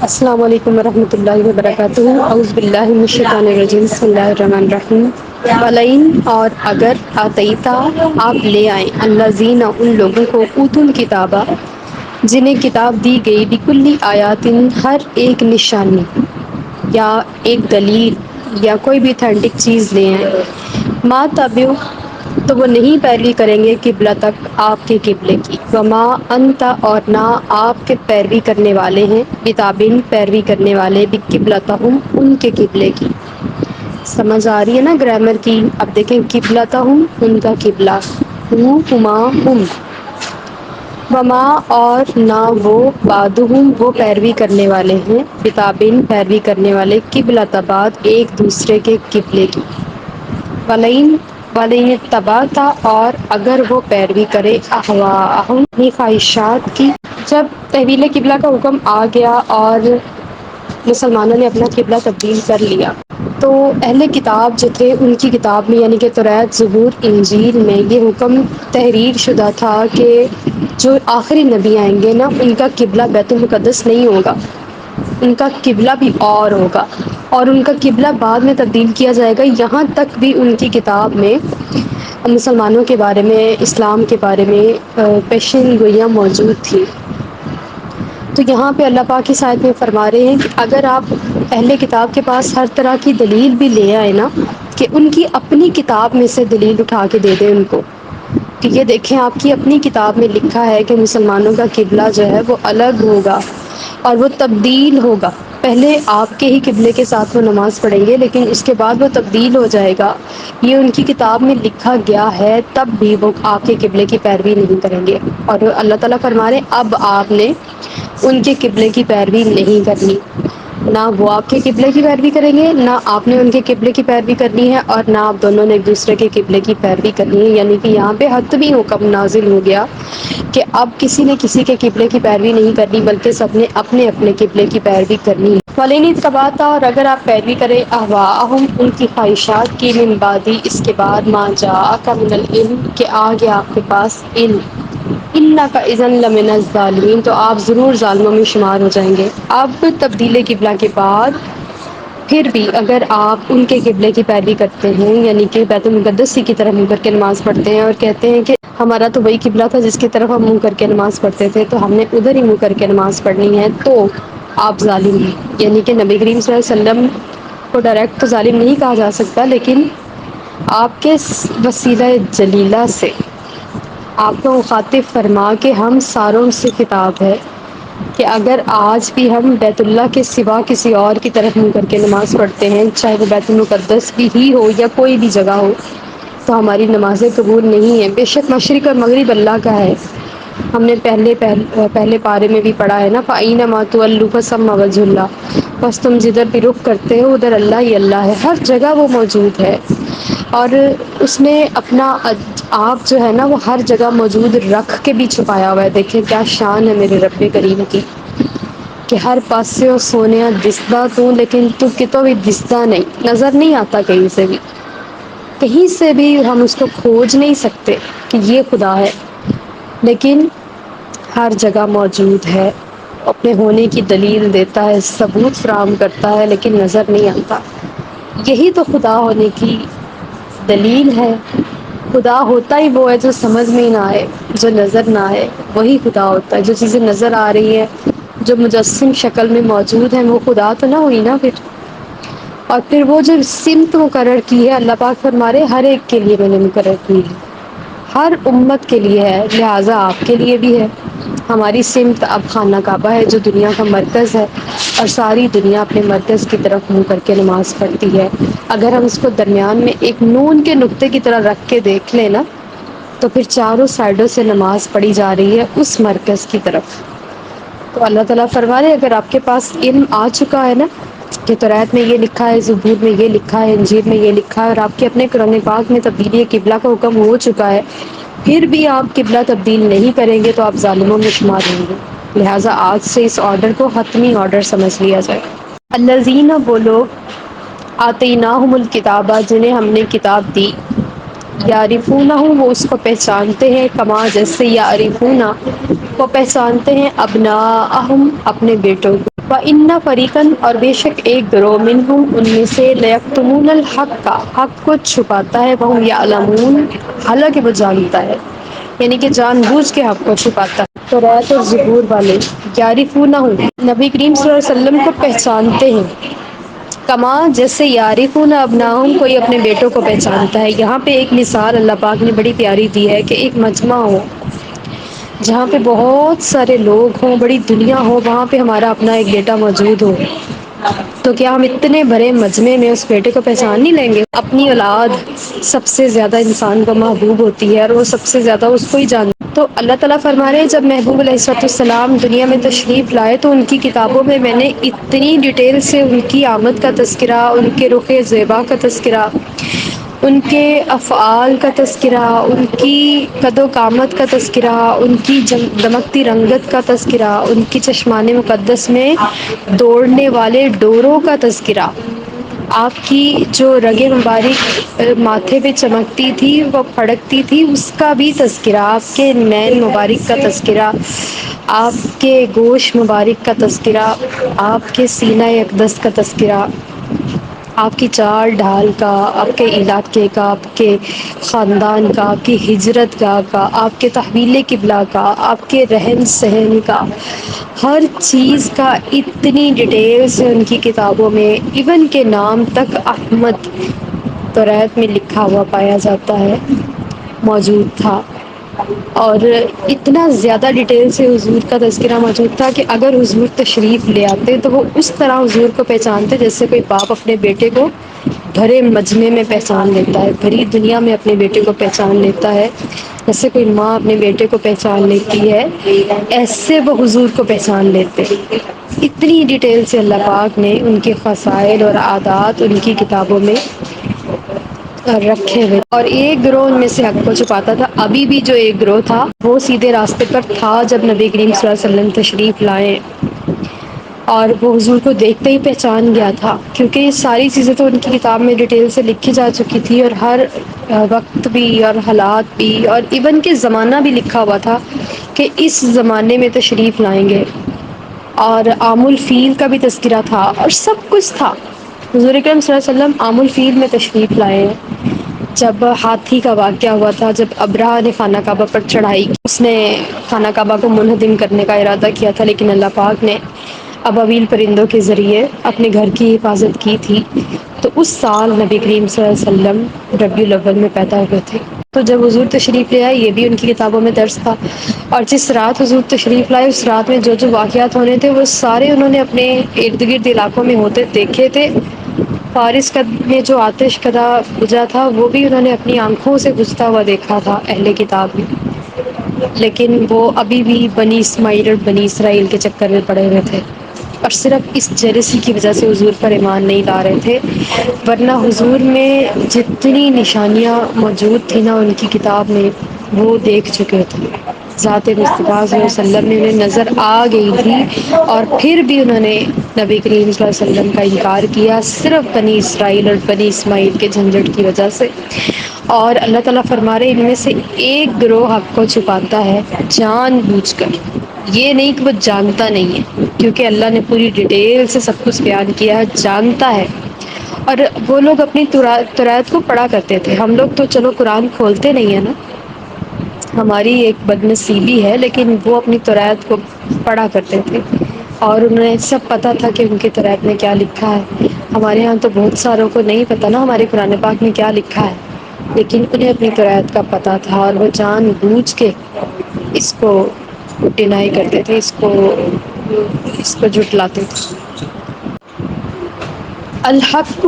السلام علیکم ورحمۃ اللہ وبرکاتہ اعوذ باللہ من الشیطان الرجیم بسم اللہ الرحمن الرحیم ولئن اور اگر آتیتا آپ لے آئیں الذین ان لوگوں کو اوتوا الکتابہ جنہیں کتاب دی گئی بکل آیاتن ہر ایک نشانی یا ایک دلیل یا کوئی بھی اتھینٹک چیز لے آئیں ما تبعوا تو وہ نہیں پیروی کریں گے قبلہ تک آپ کے قبلے کی وما انت اور نہ آپ کے پیروی کرنے والے ہیں بتابن پیروی کرنے والے بقبلتہم ان کے قبلے کی سمجھ آ رہی ہے نا گرامر کی؟ اب دیکھیں قبلتہم ان کا قبلہ ہما ہم وما اور نہ وہ بعدہم وہ پیروی کرنے والے ہیں بتابن پیروی کرنے والے قبلۃ بعد ایک دوسرے کے قبلے کی ولئن اتبعت اور اگر وہ پیروی کرے اہواءہم اپنی خواہشات کی جب تحویل قبلہ کا حکم آ گیا اور مسلمانوں نے اپنا قبلہ تبدیل کر لیا تو اہل کتاب جو تھے ان کی کتاب میں یعنی کہ توریت زبور انجیل میں یہ حکم تحریر شدہ تھا کہ جو آخری نبی آئیں گے نا ان کا قبلہ بیت المقدس نہیں ہوگا، ان کا قبلہ بھی اور ہوگا اور ان کا قبلہ بعد میں تبدیل کیا جائے گا، یہاں تک بھی ان کی کتاب میں مسلمانوں کے بارے میں اسلام کے بارے میں پیشین گوئیاں موجود تھیں۔ تو یہاں پہ اللہ پاک کی آیت میں فرما رہے ہیں کہ اگر آپ اہل کتاب کے پاس ہر طرح کی دلیل بھی لے آئے نا کہ ان کی اپنی کتاب میں سے دلیل اٹھا کے دے دیں ان کو کہ یہ دیکھیں آپ کی اپنی کتاب میں لکھا ہے کہ مسلمانوں کا قبلہ جو ہے وہ الگ ہوگا اور وہ تبدیل ہوگا، پہلے آپ کے ہی قبلے کے ساتھ وہ نماز پڑھیں گے لیکن اس کے بعد وہ تبدیل ہو جائے گا، یہ ان کی کتاب میں لکھا گیا ہے، تب بھی وہ آپ کے قبلے کی پیروی نہیں کریں گے۔ اور اللہ تعالیٰ فرما رہے ہیں اب آپ نے ان کے قبلے کی پیروی نہیں کرنی، نہ وہ آپ کے قبلے کی پیروی کریں گے نہ آپ نے ان کے قبلے کی پیروی کرنی ہے، اور نہ آپ دونوں نے ایک دوسرے کے قبلے کی پیروی کرنی ہے، یعنی کہ یہاں پہ حتمی حکم نازل ہو گیا کہ اب کسی نے کسی کے قبلے کی پیروی نہیں کرنی بلکہ سب نے اپنے اپنے قبلے کی پیروی کرنی ہے۔ وَلَئِنِ اتَّبَعْتَ اور اگر آپ پیروی کریں اہواءہم ان کی خواہشات کی من بعدی اس کے بعد ما جاءک من العلم کہ آ گیا آپ کے پاس علم انک اذا لمن الظالمین تو آپ ضرور ظالموں میں شمار ہو جائیں گے۔ اب تبدیل قبلہ کے بعد پھر بھی اگر آپ ان کے قبلے کی پیروی کرتے ہیں یعنی کہ بیت المقدس کی طرف منہ کر کے نماز پڑھتے ہیں اور کہتے ہیں کہ ہمارا تو وہی قبلہ تھا جس کی طرف ہم منہ کر کے نماز پڑھتے تھے تو ہم نے ادھر ہی منہ کر کے نماز پڑھنی ہے، تو آپ ظالم ہیں، یعنی کہ نبی کریم صلی اللہ علیہ وسلم کو ڈائریکٹ تو ظالم نہیں کہا جا سکتا لیکن آپ کے وسیلہ جلیلہ سے آپ کو مخاطب فرما کے ہم ساروں سے خطاب ہے کہ اگر آج بھی ہم بیت اللہ کے سوا کسی اور کی طرف منہ کر کے نماز پڑھتے ہیں چاہے وہ بیت المقدس بھی ہی ہو یا کوئی بھی جگہ ہو تو ہماری نمازیں قبول نہیں ہیں۔ بے شک مشرق اور مغرب اللہ کا ہے، ہم نے پہلے پارے میں بھی پڑھا ہے نا فَأَيْنَمَا تُوَلُّوا فَثَمَّ وَجْهُ اللَّهِ، بس تم جدھر بھی رخ کرتے ہو ادھر اللہ ہی اللہ ہے، ہر جگہ وہ موجود ہے اور اس نے اپنا آپ جو ہے نا وہ ہر جگہ موجود رکھ کے بھی چھپایا ہوا ہے۔ دیکھیں کیا شان ہے میرے رب کریم کی کہ ہر پاسے سونے دسدا تو لیکن تو کتوں بھی دسدا نہیں، نظر نہیں آتا کہیں سے بھی، کہیں سے بھی ہم اس کو کھوج نہیں سکتے کہ یہ خدا ہے، لیکن ہر جگہ موجود ہے، اپنے ہونے کی دلیل دیتا ہے، ثبوت فراہم کرتا ہے لیکن نظر نہیں آتا۔ یہی تو خدا ہونے کی دلیل ہے، خدا ہوتا ہی وہ ہے جو سمجھ میں نہ آئے، جو نظر نہ آئے، وہی خدا ہوتا ہے۔ جو چیزیں نظر آ رہی ہیں جو مجسم شکل میں موجود ہیں وہ خدا تو نہ ہوئی نا پھر۔ اور پھر وہ جو سمت مقرر کی ہے اللہ پاک فرما رہے ہر ایک کے لیے میں نے مقرر کی ہے، ہر امت کے لیے ہے، لہٰذا آپ کے لیے بھی ہے۔ ہماری سمت اب خانہ کعبہ ہے جو دنیا کا مرکز ہے اور ساری دنیا اپنے مرکز کی طرف منہ کر کے نماز پڑھتی ہے۔ اگر ہم اس کو درمیان میں ایک نون کے نقطے کی طرح رکھ کے دیکھ لیں نا تو پھر چاروں سائڈوں سے نماز پڑھی جا رہی ہے اس مرکز کی طرف۔ تو اللہ تعالیٰ فرما رہے اگر آپ کے پاس علم آ چکا ہے نا کہ توریت میں یہ لکھا ہے، زبور میں یہ لکھا ہے، انجیل میں یہ لکھا ہے اور آپ کے اپنے قرآن پاک میں تبدیلی قبلہ کا حکم ہو چکا ہے، پھر بھی آپ قبلہ تبدیل نہیں کریں گے تو آپ ظالموں میں شمار ہوں گے، لہٰذا آج سے اس آرڈر کو حتمی آرڈر سمجھ لیا جائے۔ الذین وہ لوگ آتیناہم الکتابہ جنہیں ہم نے کتاب دی، یعرفونہ وہ اس کو پہچانتے ہیں، کما جیسے یعرفونہ وہ پہچانتے ہیں ابناءہم اپنے بیٹوں کو، وَإِنَّ فَرِيقًا اور بے شک ایک گروہ منہم ان میں سے لیکتمون الحق کا حق کو چھپاتا ہے وہم یعلمون حالانکہ وہ جانتا ہے، یعنی کہ جان بوجھ کے حق کو چھپاتا ہے۔ تو رات اور ظہور والے یعرفونہ نبی کریم صلی اللہ علیہ وسلم کو پہچانتے ہیں، کما جیسے یعرفون ابناہم کوئی اپنے بیٹوں کو پہچانتا ہے۔ یہاں پہ ایک مثال اللہ پاک نے بڑی پیاری دی ہے کہ ایک مجمع ہو جہاں پہ بہت سارے لوگ ہوں، بڑی دنیا ہو، وہاں پہ ہمارا اپنا ایک بیٹا موجود ہو، تو کیا ہم اتنے بڑے مجمع میں اس بیٹے کو پہچان نہیں لیں گے؟ اپنی اولاد سب سے زیادہ انسان کو محبوب ہوتی ہے اور وہ سب سے زیادہ اس کو ہی جانتا ہے۔ تو اللہ تعالیٰ فرما رہے ہیں جب محبوب علیہ الصلوۃ والسلام دنیا میں تشریف لائے تو ان کی کتابوں میں نے اتنی ڈیٹیل سے ان کی آمد کا تذکرہ، ان کے رخ زیبا کا تذکرہ، ان کے افعال کا تذکرہ، ان کی قد و قامت کا تذکرہ، ان کی دمکتی رنگت کا تذکرہ، ان کی چشمان مقدس میں دوڑنے والے ڈوروں کا تذکرہ، آپ کی جو رگ مبارک ماتھے پہ چمکتی تھی وہ پھڑکتی تھی اس کا بھی تذکرہ، آپ کے نین مبارک کا تذکرہ، آپ کے گوشت مبارک کا تذکرہ، آپ کے سینہ اقدس کا تذکرہ، آپ کی چال ڈھال کا، آپ کے علاقے کا، آپ کے خاندان کا، آپ کی ہجرت گاہ کا، آپ کے تحویل قبلہ کا، آپ کے رہن سہن کا، ہر چیز کا اتنی ڈیٹیل سے ان کی کتابوں میں، ایون کے نام تک احمد توریت میں لکھا ہوا پایا جاتا ہے، موجود تھا۔ اور اتنا زیادہ ڈیٹیل سے حضور کا تذکرہ موجود تھا کہ اگر حضور تشریف لے آتے تو وہ اس طرح حضور کو پہچانتے جیسے کوئی باپ اپنے بیٹے کو بھرے مجمع میں پہچان لیتا ہے، بھری دنیا میں اپنے بیٹے کو پہچان لیتا ہے، جیسے کوئی ماں اپنے بیٹے کو پہچان لیتی ہے، ایسے وہ حضور کو پہچان لیتے۔ اتنی ڈیٹیل سے اللہ پاک نے ان کے فضائل اور عادات ان کی کتابوں میں رکھے ہوئے، اور ایک گروہ ان میں سے حق کو چھپاتا تھا۔ ابھی بھی جو ایک گروہ تھا وہ سیدھے راستے پر تھا جب نبی کریم صلی اللہ علیہ وسلم تشریف لائے، اور وہ حضور کو دیکھتے ہی پہچان گیا تھا، کیونکہ یہ ساری چیزیں تو ان کی کتاب میں ڈیٹیل سے لکھی جا چکی تھی، اور ہر وقت بھی اور حالات بھی اور ایون کہ زمانہ بھی لکھا ہوا تھا کہ اس زمانے میں تشریف لائیں گے، اور عام الفیل کا بھی تذکرہ تھا اور سب کچھ تھا۔ حضور اکرم صلی اللہ علیہ وسلم عام الفیل میں تشریف لائے ہیں، جب ہاتھی کا واقعہ ہوا تھا، جب ابرہہ نے خانہ کعبہ پر چڑھائی کی، اس نے خانہ کعبہ کو منہدم کرنے کا ارادہ کیا تھا، لیکن اللہ پاک نے ابابیل پرندوں کے ذریعے اپنے گھر کی حفاظت کی تھی۔ تو اس سال نبی کریم صلی اللہ علیہ وسلم ربیع الاول میں پیدا ہوئے تھے، تو جب حضور تشریف لے آئے یہ بھی ان کی کتابوں میں درج تھا، اور جس رات حضور تشریف لائے اس رات میں جو جو واقعات ہونے تھے وہ سارے انہوں نے اپنے ارد گرد علاقوں میں ہوتے دیکھے تھے۔ فارس میں جو آتش کدا بجھا تھا وہ بھی انہوں نے اپنی آنکھوں سے بجھتا ہوا دیکھا تھا اہل کتاب میں، لیکن وہ ابھی بھی بنی اسماعیل اور بنی اسرائیل کے چکر میں پڑے ہوئے تھے، اور صرف اس جیلسی کی وجہ سے حضور پر ایمان نہیں لا رہے تھے، ورنہ حضور میں جتنی نشانیاں موجود تھیں نا ان کی کتاب میں وہ دیکھ چکے تھے، ذات مصطفیٰ صلی اللہ علیہ وسلم میں انہیں نظر آ گئی تھی، اور پھر بھی انہوں نے نبی کریم صلی اللہ علیہ وسلم کا انکار کیا صرف بنی اسرائیل اور بنی اسماعیل کے جھنجھٹ کی وجہ سے۔ اور اللہ تعالیٰ فرما رہے ان میں سے ایک گروہ حق کو چھپاتا ہے جان بوجھ کر، یہ نہیں کہ وہ جانتا نہیں ہے، کیونکہ اللہ نے پوری ڈیٹیل سے سب کچھ بیان کیا ہے، جانتا ہے۔ اور وہ لوگ اپنی تورات کو پڑھا کرتے تھے، ہم لوگ تو چلو قرآن کھولتے نہیں ہیں نا، ہماری ایک بد نصیبی ہے، لیکن وہ اپنی تورات کو پڑھا کرتے تھے اور انہیں سب پتہ تھا کہ ان کی تورات میں کیا لکھا ہے۔ ہمارے ہاں تو بہت ساروں کو نہیں پتہ نا ہمارے قرآن پاک میں کیا لکھا ہے، لیکن انہیں اپنی تورات کا پتہ تھا، اور وہ جان بوجھ کے اس کو ڈینائی کرتے تھے، اس کو جھٹلاتے تھے۔ الحق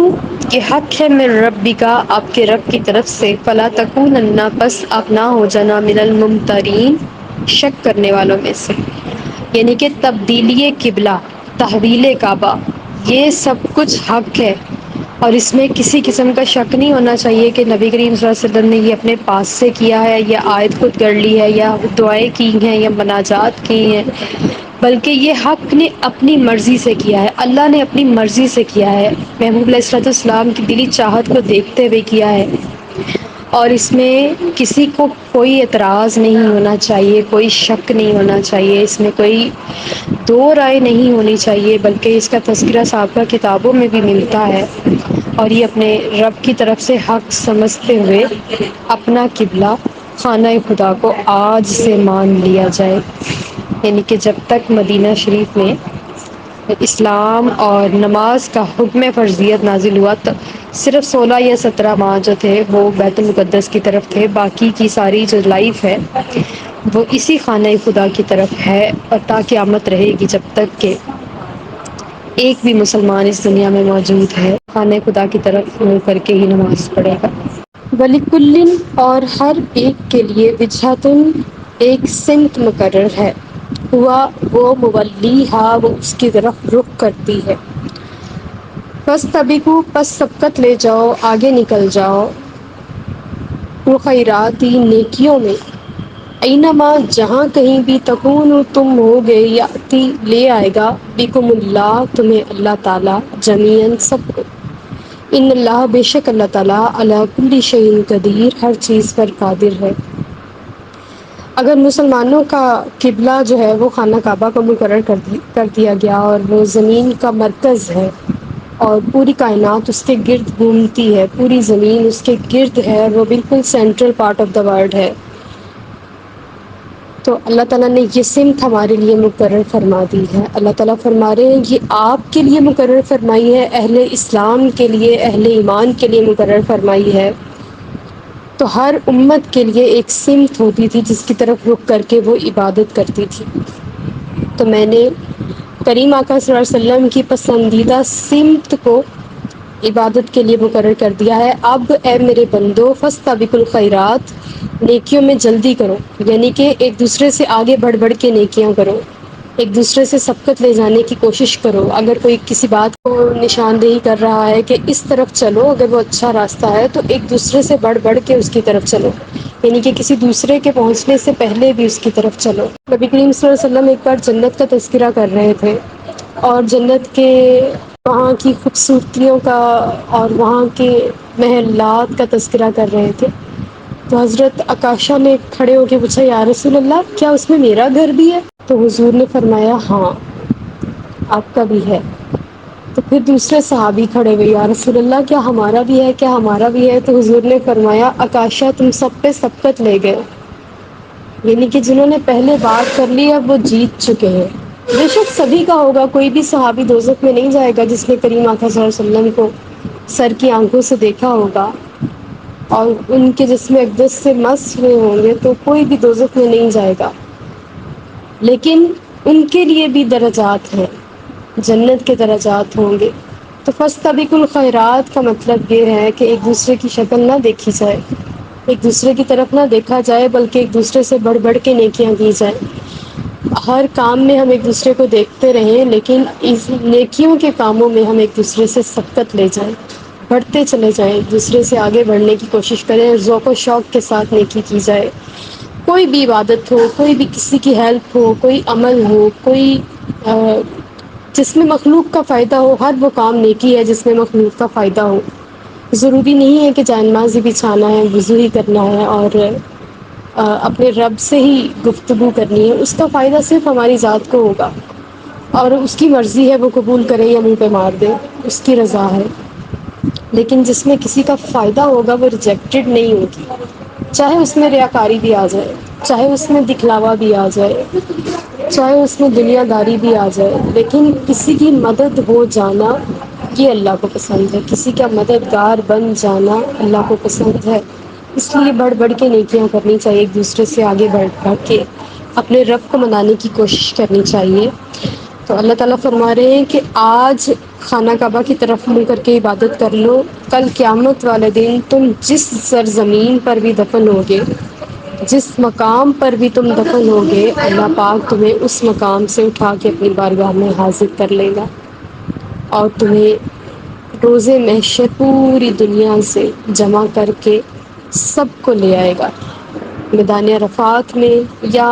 یہ حق ہے من ربک آپ کے رب کی طرف سے، فلا تکونن پس آپ نہ ہو جانا من الممترین شک کرنے والوں میں سے، یعنی کہ تبدیلی قبلہ، تحویل کعبہ یہ سب کچھ حق ہے، اور اس میں کسی قسم کا شک نہیں ہونا چاہیے کہ نبی کریم صلی اللہ علیہ وسلم نے یہ اپنے پاس سے کیا ہے یا آیت خود کر لی ہے یا دعائیں کی ہیں یا مناجات کی ہیں، بلکہ یہ حق نے اپنی مرضی سے کیا ہے، اللہ نے اپنی مرضی سے کیا ہے، محبوب علیہ الصلوۃ والسلام کی دلی چاہت کو دیکھتے ہوئے کیا ہے۔ اور اس میں کسی کو کوئی اعتراض نہیں ہونا چاہیے، کوئی شک نہیں ہونا چاہیے، اس میں کوئی دو رائے نہیں ہونی چاہیے، بلکہ اس کا تذکرہ صحابہ کتابوں میں بھی ملتا ہے، اور یہ اپنے رب کی طرف سے حق سمجھتے ہوئے اپنا قبلہ خانہ خدا کو آج سے مان لیا جائے۔ یعنی کہ جب تک مدینہ شریف میں اسلام اور نماز کا حکم فرضیت نازل ہوا تو صرف 16 یا 17 ماہ جو تھے وہ بیت المقدس کی طرف تھے، باقی کی ساری جو لائف ہے وہ اسی خانہ خدا کی طرف ہے، اور تا قیامت رہے گی جب تک کہ ایک بھی مسلمان اس دنیا میں موجود ہے خانہ خدا کی طرف منہ کر کے ہی نماز پڑھے گا۔ وَلِكُلٍّ اور ہر ایک کے لیے وجہتن ایک سمت مقرر ہے، ہوا وہ مولیہا وہ اس کی طرف رخ کرتی ہے۔ فَاسْتَبِقُوا پس سبقت لے جاؤ، آگے نکل جاؤ، الخیراتی نیکیوں میں، اینما جہاں کہیں بھی تکونوا تم ہوگے، یاتی لے آئے گا، بکم اللہ تمہیں اللہ تعالی، جمیعاً سب کو، ان اللہ بے شک اللہ تعالیٰ علی کل شیء قدیر ہر چیز پر قادر ہے۔ اگر مسلمانوں کا قبلہ جو ہے وہ خانہ کعبہ کو مقرر کر دیا گیا اور وہ زمین کا مرکز ہے اور پوری کائنات اس کے گرد گھومتی ہے، پوری زمین اس کے گرد ہے، وہ بالکل central part of the world ہے، تو اللہ تعالیٰ نے یہ سمت ہمارے لیے مقرر فرما دی ہے۔ اللہ تعالیٰ فرما رہے ہیں یہ آپ کے لیے مقرر فرمائی ہے، اہل اسلام کے لیے، اہل ایمان کے لیے مقرر فرمائی ہے، تو ہر امت کے لیے ایک سمت ہوتی تھی جس کی طرف رخ کر کے وہ عبادت کرتی تھی۔ تو میں نے کریم آقا صلی اللہ علیہ وسلم کی پسندیدہ سمت کو عبادت کے لیے مقرر کر دیا ہے۔ اب اے میرے بندو فاستبقوا الخیرات، نیکیوں میں جلدی کرو، یعنی کہ ایک دوسرے سے آگے بڑھ بڑھ کے نیکیاں کرو، ایک دوسرے سے سبقت لے جانے کی کوشش کرو۔ اگر کوئی کسی بات کو نشاندہی کر رہا ہے کہ اس طرف چلو، اگر وہ اچھا راستہ ہے تو ایک دوسرے سے بڑھ بڑھ کے اس کی طرف چلو، یعنی کہ کسی دوسرے کے پہنچنے سے پہلے بھی اس کی طرف چلو۔ نبی کریم صلی اللہ علیہ وسلم ایک بار جنت کا تذکرہ کر رہے تھے اور جنت کے وہاں کی خوبصورتیوں کا اور وہاں کے محلات کا تذکرہ کر رہے تھے، تو حضرت عکاشہ نے کھڑے ہو کے پوچھا یا رسول اللہ کیا اس میں میرا گھر بھی ہے؟ تو حضور نے فرمایا ہاں آپ کا بھی ہے۔ تو پھر دوسرے صحابی کھڑے ہوئے، یا رسول اللہ کیا ہمارا بھی ہے، کیا ہمارا بھی ہے؟ تو حضور نے فرمایا عکاشہ تم سب پہ سبقت لے گئے، یعنی کہ جنہوں نے پہلے بات کر لی اب وہ جیت چکے ہیں۔ بے شک سبھی کا ہوگا، کوئی بھی صحابی دوزخ میں نہیں جائے گا جس نے کریم آقا صلی اللہ علیہ وسلم کو سر کی آنکھوں سے دیکھا ہوگا اور ان کے جسم اقدس سے مس ہوئے ہوں گے، تو کوئی بھی دوزخ میں نہیں جائے گا، لیکن ان کے لیے بھی درجات ہیں، جنت کے درجات ہوں گے۔ تو فاستبقوا الخیرات کا مطلب یہ ہے کہ ایک دوسرے کی شکل نہ دیکھی جائے، ایک دوسرے کی طرف نہ دیکھا جائے، بلکہ ایک دوسرے سے بڑھ بڑھ کے نیکیاں کی جائیں۔ ہر کام میں ہم ایک دوسرے کو دیکھتے رہیں، لیکن اس نیکیوں کے کاموں میں ہم ایک دوسرے سے سبقت لے جائیں، بڑھتے چلے جائیں، ایک دوسرے سے آگے بڑھنے کی کوشش کریں، ذوق و شوق کے ساتھ نیکی کی جائے۔ کوئی بھی عبادت ہو، کوئی بھی کسی کی ہیلپ ہو، کوئی عمل ہو، کوئی جس میں مخلوق کا فائدہ ہو، ہر وہ کام نیکی ہے جس میں مخلوق کا فائدہ ہو۔ ضروری نہیں ہے کہ جائے نماز ہی بچھانا ہے، وضو ہی کرنا ہے اور اپنے رب سے ہی گفتگو کرنی ہے، اس کا فائدہ صرف ہماری ذات کو ہوگا اور اس کی مرضی ہے وہ قبول کرے یا منہ پہ مار دے، اس کی رضا ہے۔ لیکن جس میں کسی کا فائدہ ہوگا وہ ریجیکٹڈ نہیں ہوگی، چاہے اس میں ریاکاری بھی آ جائے، چاہے اس میں دکھلاوا بھی آ جائے، چاہے اس میں دنیا داری بھی آ جائے، لیکن کسی کی مدد ہو جانا یہ اللہ کو پسند ہے، کسی کا مددگار بن جانا اللہ کو پسند ہے۔ اس لیے بڑھ بڑھ کے نیکیاں کرنی چاہیے، ایک دوسرے سے آگے بڑھ بڑھ کے اپنے رب کو منانے کی کوشش کرنی چاہیے۔ تو اللہ تعالیٰ فرما رہے ہیں کہ آج خانہ کعبہ کی طرف منہ کر کے عبادت کر لو، کل قیامت والے دن تم جس سرزمین پر بھی دفن ہوگے، جس مقام پر بھی تم دفن ہوگے، اللہ پاک تمہیں اس مقام سے اٹھا کے اپنی بارگاہ میں حاضر کر لے گا اور تمہیں روز محشر پوری دنیا سے جمع کر کے سب کو لے آئے گا میدان عرفات میں، یا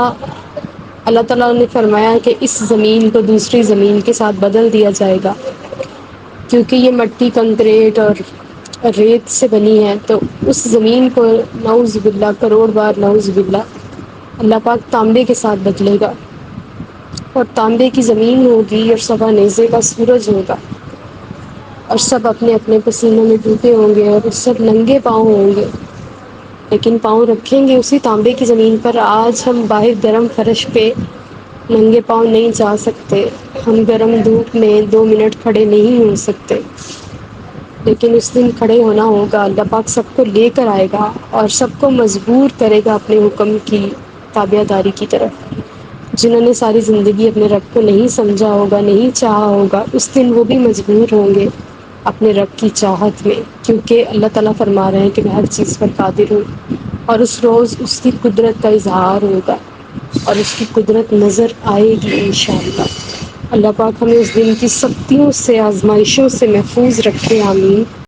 اللہ تعالیٰ نے فرمایا کہ اس زمین کو دوسری زمین کے ساتھ بدل دیا جائے گا، کیونکہ یہ مٹی کنکریٹ اور ریت سے بنی ہے تو اس زمین کو نعوذ باللہ کروڑ بار نعوذ باللہ اللہ پاک تانبے کے ساتھ بدلے گا، اور تانبے کی زمین ہوگی اور صبا نیزے کا سورج ہوگا، اور سب اپنے اپنے پسینوں میں ڈوبے ہوں گے اور سب ننگے پاؤں ہوں گے، لیکن پاؤں رکھیں گے اسی تانبے کی زمین پر۔ آج ہم باہر گرم فرش پہ ننگے پاؤں نہیں جا سکتے، ہم گرم دھوپ میں 2 منٹ کھڑے نہیں ہو سکتے، لیکن اس دن کھڑے ہونا ہوگا۔ اللہ پاک سب کو لے کر آئے گا اور سب کو مجبور کرے گا اپنے حکم کی تابع داری کی طرف۔ جنہوں نے ساری زندگی اپنے رب کو نہیں سمجھا ہوگا، نہیں چاہا ہوگا، اس دن وہ بھی مجبور ہوں گے اپنے رب کی چاہت میں، کیونکہ اللہ تعالیٰ فرما رہے ہیں کہ میں ہر چیز پر قادر ہوں، اور اس روز اس کی قدرت کا اظہار ہوگا اور اس کی قدرت نظر آئے گی انشاءاللہ۔ اللہ پاک ہمیں اس دن کی سختیوں سے، آزمائشوں سے محفوظ رکھے، آمین۔